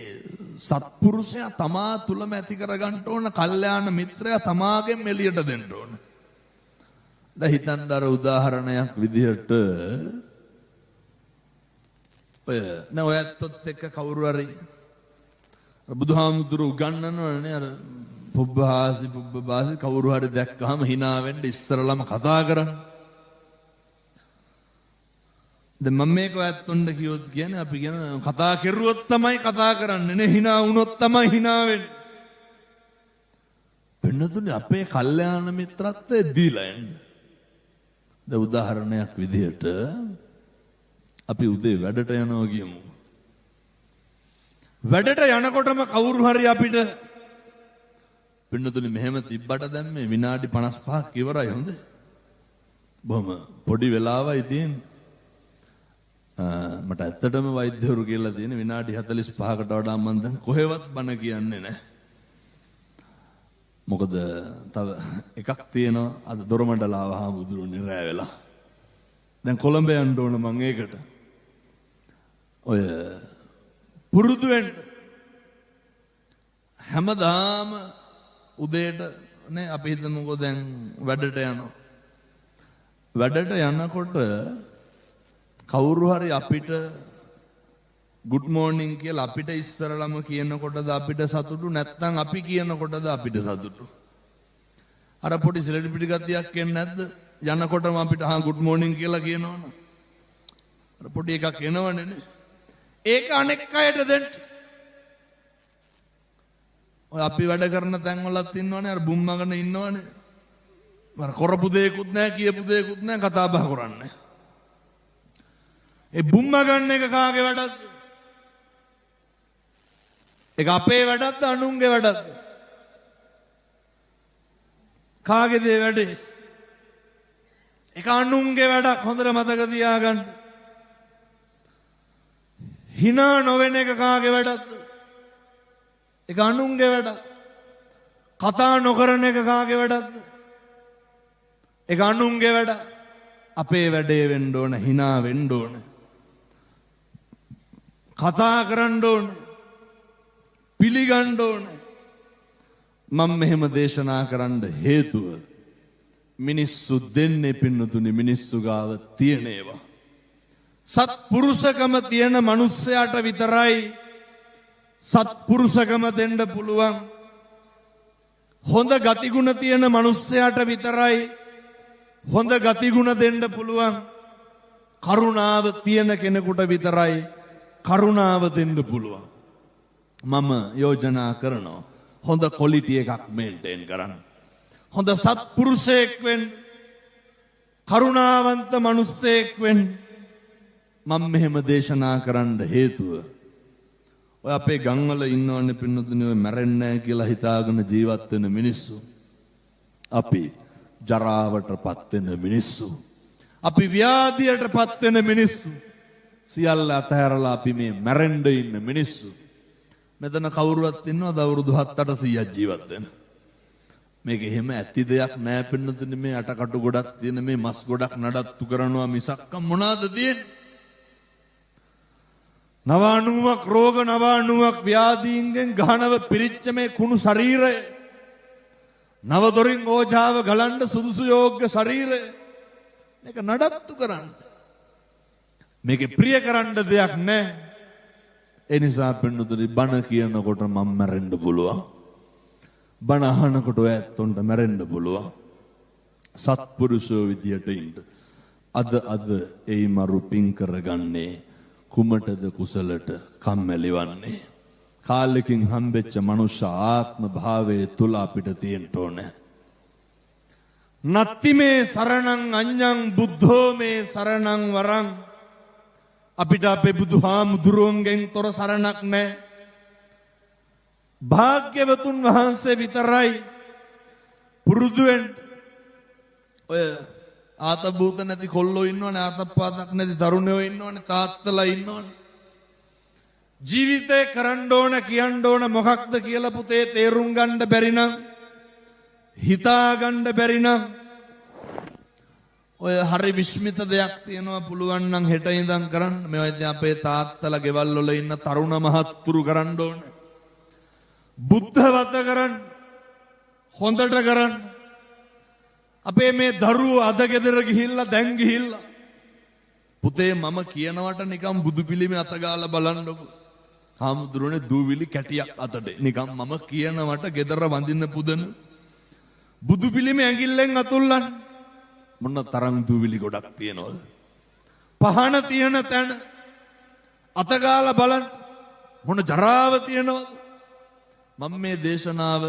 සත්පුරුෂයා තමා තුලම ඇති කරගන්න ඕන, කල්යාණ මිත්‍රයා තමාගෙන් එළියට දෙන්න ඕන. දැන් හිතන්න අර උදාහරණයක් විදිහට ඔයත් එක්ක කවුරු හරි බුදුහාමුදුරු උගන්වනවනේ අර පුබ්බාසි කවුරු හරි දැක්කහම hina වෙන්න ඉස්සරලම කතා කරන්නේ. දැන් මම මේක ඔයත්ොන්ට කියොත් කියන්නේ අපි කියන කතා කෙරුවොත් තමයි කතා කරන්නේ නේ, hina වුණොත් තමයි hina වෙන්නේ. වෙනතුනේ අපේ කල්යාණ මිත්‍රත්වය දීලා යන්නේ. දැන් උදාහරණයක් විදිහට අපි උදේ වැඩට යනවා කියමු. වැඩට යනකොටම කවුරු හරි අපිට වෙනතුනේ මෙහෙම තිබ්බට දැන් මේ විනාඩි 55ක් ඉවරයි හොඳ. බොහොම පොඩි වෙලාවයි තියෙන්නේ. මට ඇත්තටම වෛද්‍යවරු කියලා තියෙන විනාඩි 45කට වඩා මම දැන් කොහෙවත් බණ කියන්නේ නැහැ. මොකද තව එකක් තියෙනවා. අද දොරමඩලාව හාමුදුරුවනේ රැ වෙලා. දැන් කොළඹ යන්න ඕන මම ඒකට. ඔය පුරුදු වෙන්න හැමදාම උදේට නේ අපි හිතමුකෝ දැන් වැඩට යනවා. වැඩට යනකොට කවුරු හරි අපිට good morning කියලා අපිට ඉස්සරලම කියනකොටද අපිට සතුටු, නැත්නම් අපි කියනකොටද අපිට සතුටු? අර පොඩි සෙලිබ්‍රිටි ගතියක් එන්නේ නැද්ද? යනකොටම අපිට good morning කියලා කියනවනේ. අර පොඩි එකක් එනවනේ නේ. ඒක අනෙක් අයට දෙන්න. ඔය අපි වැඩ කරන තැන්වලත් ඉන්නවනේ අර බුම්මගෙන ඉන්නවනේ. මර කරපු දෙයක්වත් නැහැ, කියපු දෙයක්වත් නැහැ, කතා බහ කරන්නේ. ඒ බුම්ම ගන්න එක කාගේ වැඩක්ද? ඒක අපේ වැඩක්ද අනුන්ගේ වැඩක්ද? කාගේද වැඩේ? ඒක අනුන්ගේ වැඩක්. හොඳට මතක තියාගන්න. hina නොවෙන එක කාගේ වැඩක්ද? ඒක අනුන්ගේ වැඩක්. කතා නොකරන එක කාගේ වැඩක්ද? ඒක අනුන්ගේ වැඩක්. අපේ වැඩේ වෙන්න ඕන, hina වෙන්න ඕන. කතා කරන්න ඕන, පිළිගන්න ඕන. මම මෙහෙම දේශනා කරන්න හේතුව මිනිස්සු දෙන්නේ පින්නතුනි මිනිස්සු ගාව තියෙන ඒවා. සත්පුරුෂකම තියෙන මිනිස්සයාට විතරයි සත්පුරුෂකම දෙන්න පුළුවන්. හොඳ ගතිගුණ තියෙන මිනිස්සයාට විතරයි හොඳ ගතිගුණ දෙන්න පුළුවන්. කරුණාව තියෙන කෙනෙකුට විතරයි කරුණාව දෙන්න පුළුවන්. මම යෝජනා කරනවා හොඳ ක්වොලිටි එකක් මේන්ටේන් කරන්න. හොඳ සත්පුරුෂයෙක් වෙන්න, කරුණාවන්ත මිනිසෙක් වෙන්න. මම මෙහෙම දේශනා කරන්න හේතුව ඔය අපේ ගම්වල ඉන්නවනේ පින්නතුනේ ඔය මැරෙන්නේ නැහැ කියලා හිතාගෙන ජීවත් වෙන මිනිස්සු. අපි ජරාවටපත් වෙන මිනිස්සු. අපි ව්‍යාධියටපත් වෙන මිනිස්සු. සියල්ල අතහැරලා අපි මේ මැරෙන්න ඉන්න මිනිස්සු. මෙතන කවුරුවත් ඉන්නවද අවුරුදු 7-800ක් ජීවත් වෙන? මේක එහෙම ඇති දෙයක් නෑ පින්නතුනේ. මේ අටකටු ගොඩක් තියෙන මේ මස් ගොඩක් නඩත්තු කරනවා මිසක් මොනවාද තියෙන්නේ? නවානුවක් රෝග නවානුවක් ව්‍යාධීන්ගෙන් ගහනව පිරිච්ච මේ කුණු ශරීරය නවදොරින් ඕජාව ගලන්න සුදුසු යෝග්‍ය ශරීරය මේක නඩත්තු කරන්න මේක ප්‍රිය කරන්න දෙයක් නැහැ. ඒ නිසා පින්නතුනි බණ කියනකොට මම මැරෙන්න පුළුවන්. බණ අහනකොට ඔය ඇත්තොන්ට මැරෙන්න පුළුවන්. සත්පුරුෂෝ විදියට ඉන්න. අද එයි මරු පිං කරගන්නේ කුමටද කුසලට කම්මැලිවන්නේ. කාලෙකින් හම්බෙච්ච මනුෂ්‍ය ආත්ම භාවයේ තුල අපිට තියෙන්න ඕනේ. නත්ති මේ සරණං අඤ්ඤං බුද්ධෝ මේ සරණං වරං. අපිට අපේ බුදුහාමුදුරුවන්ගෙන් තොර සරණක් නැහැ. භාග්‍යවතුන් වහන්සේ විතරයි පුරුදු වෙන්න. ඔය ආතබූත නැති කොල්ලෝ ඉන්නවනේ, ආතප්පාතක් නැති තරුණයෝ ඉන්නවනේ, තාත්තලා ඉන්නවනේ. ජීවිතේ කරන්න ඕන කියන්න ඕන මොකක්ද කියලා පුතේ තේරුම් ගන්න බැරි නම්, හිතා ගන්න බැරි නම් ඔය හරි විශ්මිත දෙයක් තියෙනවා, පුළුවන් නම් හෙට ඉඳන් කරන්න. මේවා ඉතින් අපේ තාත්තලා ගෙවල් වල ඉන්න තරුණ මහත්තුරු කරන්න ඕන. බුද්ධවත කරන්න, හොඳට කරන්න. අපේ මේ දරුවෝ අද ගෙදර ගිහිල්ලා දැන් ගිහිල්ලා පුතේ මම කියනවට නිකම් බුදු පිළිමේ අත ගාලා බලන්නකො. හාමුදුරනේ දූවිලි කැටියක් අතට නිකම් මම කියනවට ගෙදර වඳින්න පුදන බුදු පිළිමේ ඇඟිල්ලෙන් අතුල්ලන්න. මොන තරම් දූවිලි ගොඩක් තියනවද? පහන තියෙන තැන අත ගාලා බලන්න මොන ජරාව තියනවද? මම මේ දේශනාව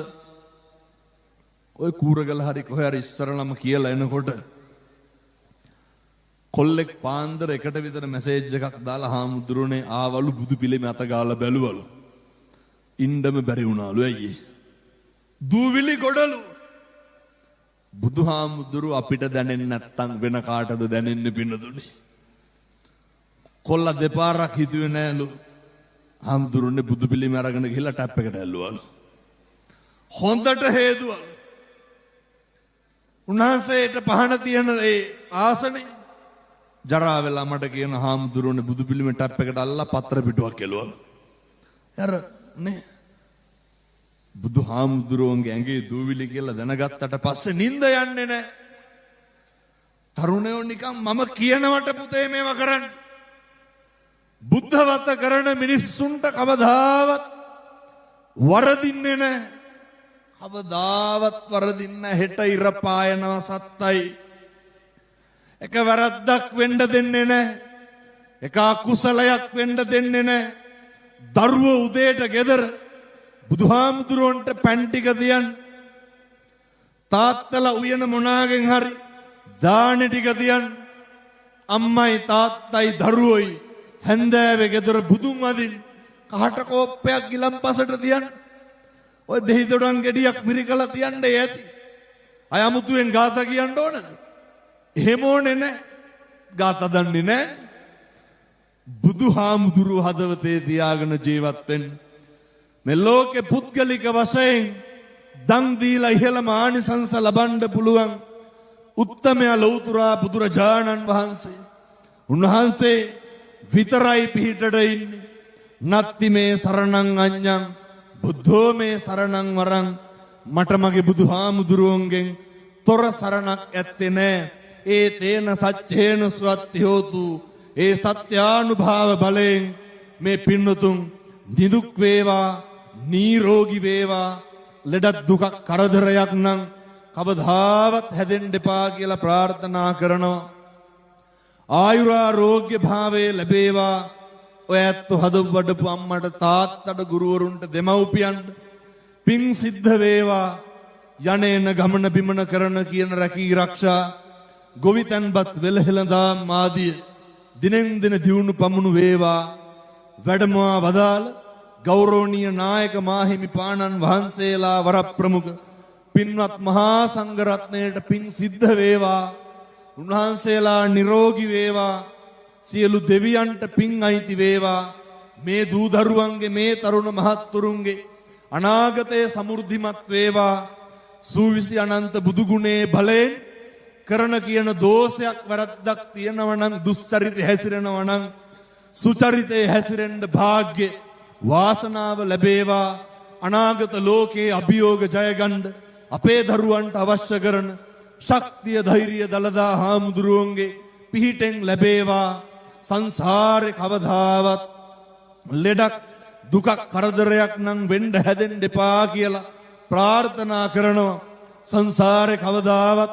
ඔය කූරගල හරි කොහේ හරි ඉස්සරලම කියලා එනකොට කොල්ලෙක් පාන්දර එකට විතර මැසේජ් එකක් දාලා හාමුදුරනේ ආවලු බුදු පිළිමේ අත ගාලා බැලුවලු. ඉන්නම බැරි වුණාලු. ඇයි? දූවිලි ගොඩලු. බුදුහාමුදුරු අපිට දැනෙන්නේ නැත්තම් වෙන කාටද දැනෙන්නේ පින්නතුනේ? කොල්ල දෙපාරක් හිතුවේ නෑලු. හාමුදුරනේ බුදු පිළිමේ අරගෙන ගිහලා ටැප් එකට ඇල්ලුවලු. හොඳට හේතුවලු. උන්වහන්සේට පහන තියෙන ඒ ආසනේ ජරා වෙලා මට කියන හාමුදුරනේ බුදු පිළිමේ ටැප් එකට අල්ලලා පත්‍ර පිටුවක් කෙලුවා. අර නේ බුදු හාමුදුරුවන්ගේ ඇඟේ දූවිලි කියලා දැනගත්තට පස්සේ නිින්ද යන්නේ නැහැ. තරුණයෝ නිකන් මම කියනවට පුතේ මේවා කරන්න. බුද්ධවත කරන මිනිස්සුන්ට කවදාවත් වරදින්නේ නැහැ. කවදාවත් වරදින්න හෙට ඉර පායනවා සත්තයි. එක වැරද්දක් වෙන්න දෙන්නේ නැහැ. එක අකුසලයක් වෙන්න දෙන්නේ නැහැ. දරුවෝ උදේට ගෙදර බුදුහාමුදුරුවන්ට පැන් ටික තියන්, තාත්තලා උයන මොනාගෙන් හරි දානි ටික තියන්, අම්මයි තාත්තයි දරුවෝයි හැන්දෑවේ ගෙදර බුදුන් වදින් කහට කෝප්පයක් ගිලම්පසට තියන්, ඔය දෙහි දොඩම් ගෙඩියක් මිරිකලා තියන්න ඇති. අය අමුතුවෙන් ගාථා කියන්න ඕනද? එහෙම ඕනේ නැහැ. ගාථා දන්නේ නැහැ. බුදුහාමුදුරුව හදවතේ තියාගෙන ජීවත් වෙන්න. මේ ලෝකේ පුද්ගලික වශයෙන් දන් දීලා ඉහළම ආනිසංස ලබන්න පුළුවන් උත්තමයා ලෞතුරා බුදුරජාණන් වහන්සේ. උන්වහන්සේ විතරයි පිහිටට ඉන්නේ. නත්ති මේ සරණං අඤ්ඤං බුද්ධෝ මේ සරණං වරං. මට මගේ බුදුහාමුදුරුවන්ගෙන් තොර සරණක් ඇත්තේ නැහැ. ඒ තේන සච්චේන සුවත්ති හෝතු. ඒ සත්‍යානුභාව බලයෙන් මේ පින්නතුන් නිදුක් වේවා, නිරෝගී වේවා. ලෙඩක් දුකක් කරදරයක් නම් කවදාවත් හැදෙන්න එපා කියලා ප්‍රාර්ථනා කරනවා. ආයුරාෝග්‍ය භාවයේ ලැබේවා. ඔය ඇත්තු හදපු වඩපු අම්මට තාත්තට ගුරුවරුන්ට දෙමව්පියන්ට පිං සිද්ධ වේවා. යන්නේන ගමන බිමන කරන කියන රැකී ආරක්ෂා ගොවිතැන්පත් වෙලහෙළඳාම් ආදී දිනෙන් දින දියුණු පමුණු වේවා. වැඩමවා වදාළ ගෞරවනීය නායක මාහිමිපාණන් වහන්සේලා වරප්‍රමුඛ පින්වත් මහා සංඝරත්නයට පිං සිද්ධ වේවා. උන්වහන්සේලා නිරෝගී වේවා. සියලු දෙවියන්ට පිං අයිති වේවා. මේ දූ දරුවන්ගේ මේ තරුණ මහත්තුරුන්ගේ අනාගතයේ සමෘද්ධිමත් වේවා. සූවිසි අනන්ත බුදු ගුණේ බලයෙන් කරන කියන දෝෂයක් වැරද්දක් තියෙනවා නම්, දුස්චරිත හැසිරෙනවා නම් සුචරිතේ හැසිරෙන්න භාග්‍ය වාසනාව ලැබේවා. අනාගත ලෝකයේ අභියෝග ජයගන්න අපේ දරුවන්ට අවශ්‍ය කරන ශක්තිය ධෛර්යය දලදා හාමුදුරුවන්ගේ පිහිටෙන් ලැබේවා. සංසාරේ කවදාවත් ලෙඩක් දුකක් කරදරයක් නම් වෙන්න හැදෙන්න එපා කියලා ප්‍රාර්ථනා කරනවා. සංසාරේ කවදාවත්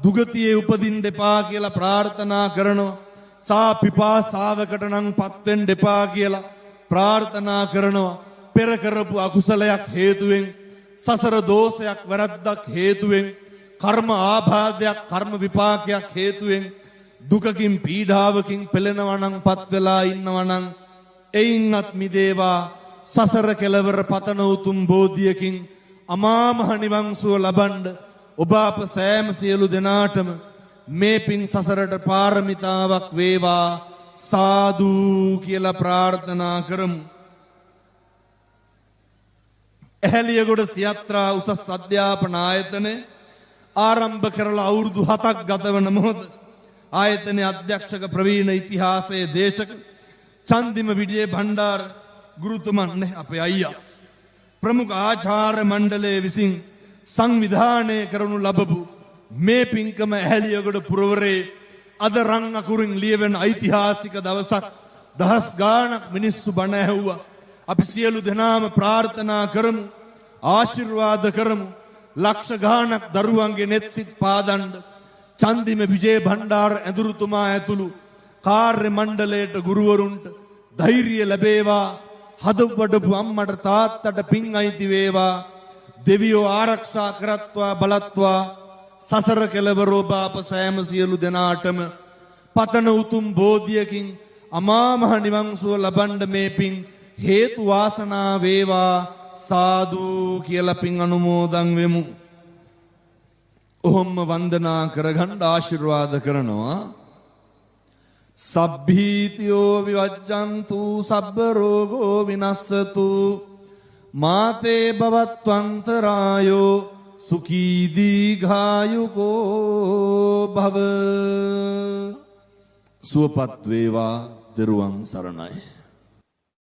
දුගතියේ උපදින්න එපා කියලා ප්‍රාර්ථනා කරනවා. සා පිපාසාවකට නම් පත් වෙන්න එපා කියලා ප්‍රාර්ථනා කරනවා. පෙර කරපු අකුසලයක් හේතුවෙන් සසර දෝෂයක් වැරද්දක් හේතුවෙන් කර්ම ආබාධයක් කර්ම විපාකයක් හේතුවෙන් දුකකින් පීඩාවකින් පෙළෙනවා නම් පත් වෙලා ඉන්නවා නම් එයින්වත් මිදේවා. සසර කෙලවර පතන උතුම් බෝධියකින් අමා මහ නිවන් සුව ලබන්න ඔබ අප සෑම සියලු දෙනාටම මේ පින් සසරට පාරමිතාවක් වේවා. සාදු කියලා ප්‍රාර්ථනා කරමු. ඇහැලියගොඩ සියත්‍රා උසස් අධ්‍යාපන ආයතනය ආරම්භ කරලා අවුරුදු 7ක් ගත වන මොහොත ආයතනයේ අධ්‍යක්ෂක ප්‍රවීණ ඉතිහාසයේ දේශක චන්දිම විජේ භණ්ඩාර ගුරුතුමන් අපේ අයියා ප්‍රමුඛ ආචාර්ය මණ්ඩලයේ විසින් සංවිධානය කරනු ලබපු මේ පින්කම ඇහැලියගොඩ පුරවරේ අද රන් අකුරින් ලියවෙන ඓතිහාසික දවසක්. දහස් ගාණක් මිනිස්සු බණ ඇහුවා. අපි සියලු දෙනාම ප්‍රාර්ථනා කරමු ආශිර්වාද කරමු. ලක්ෂ ගාණක් දරුවන්ගේ නෙත් සිත් පාදන්න චන්දිම විජේ භණ්ඩාර ඇඳුරුතුමා ඇතුළු කාර්ය මණ්ඩලයට ගුරුවරුන්ට ධෛර්යය ලැබේවා. හදවඩපු අම්මට තාත්තට පින් අයිති වේවා. දෙවියෝ ආරක්ෂා කරත්වා බලත්වා. සසර කෙලවර ඔබ අප සෑම සියලු දෙනාටම පතන උතුම් බෝධියකින් අමා මහ නිවන් සුව ලබන්න මේ පින් හේතු වාසනා වේවා. සාදු කියලා පින් අනුමෝදන් වෙමු. ඔහොම වන්දනා කරගන්න ආශිර්වාද කරනවා. සබ්බීතියෝ විවජ්ජන්තු සබ්බ රෝගෝ විනස්සතු මාතේ භවත්වන්තරායෝ සුඛී දීඝායුකෝ භව. සුවපත් වේවා. දරුවන් සරණයි.